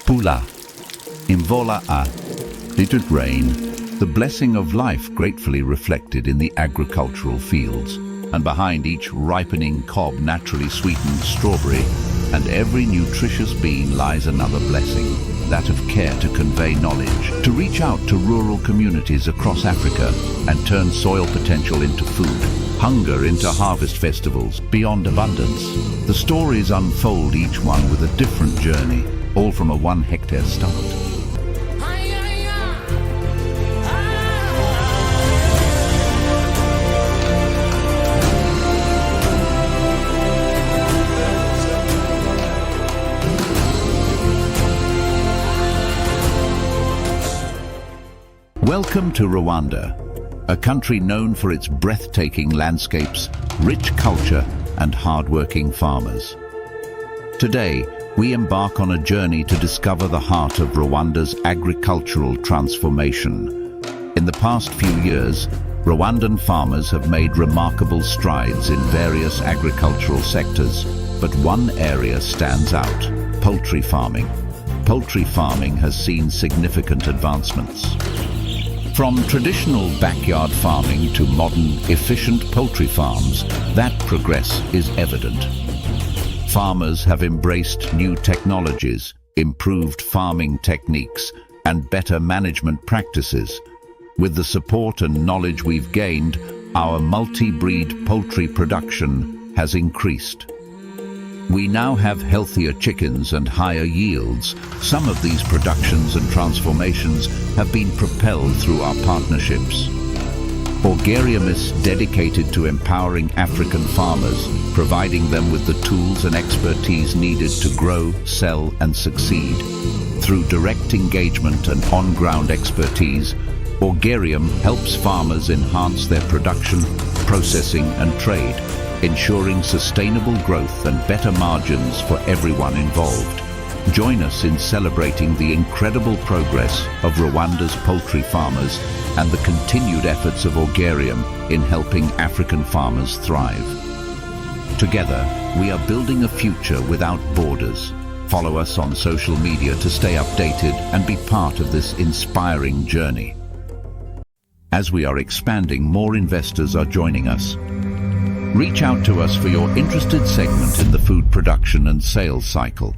Pula, Imvola a, did it rain, the blessing of life gratefully reflected in the agricultural fields, and behind each ripening cob naturally sweetened strawberry, and every nutritious bean lies another blessing, that of care to convey knowledge, to reach out to rural communities across Africa and turn soil potential into food, hunger into harvest festivals, beyond abundance. The stories unfold, each one with a different journey, all from a 1 hectare start. Welcome to Rwanda, a country known for its breathtaking landscapes, rich culture, and hard-working farmers. Today, we embark on a journey to discover the heart of Rwanda's agricultural transformation. In the past few years, Rwandan farmers have made remarkable strides in various agricultural sectors, but one area stands out: poultry farming. Poultry farming has seen significant advancements. From traditional backyard farming to modern, efficient poultry farms, that progress is evident. Farmers have embraced new technologies, improved farming techniques, and better management practices. With the support and knowledge we've gained, our multi-breed poultry production has increased. We now have healthier chickens and higher yields. Some of these productions and transformations have been propelled through our partnerships. Orgarium is dedicated to empowering African farmers, providing them with the tools and expertise needed to grow, sell, and succeed. Through direct engagement and on-ground expertise, Orgarium helps farmers enhance their production, processing, and trade, ensuring sustainable growth and better margins for everyone involved. Join us in celebrating the incredible progress of Rwanda's poultry farmers and the continued efforts of Orgarium in helping African farmers thrive. Together, we are building a future without borders. Follow us on social media to stay updated and be part of this inspiring journey. As we are expanding, more investors are joining us. Reach out to us for your interested segment in the food production and sales cycle.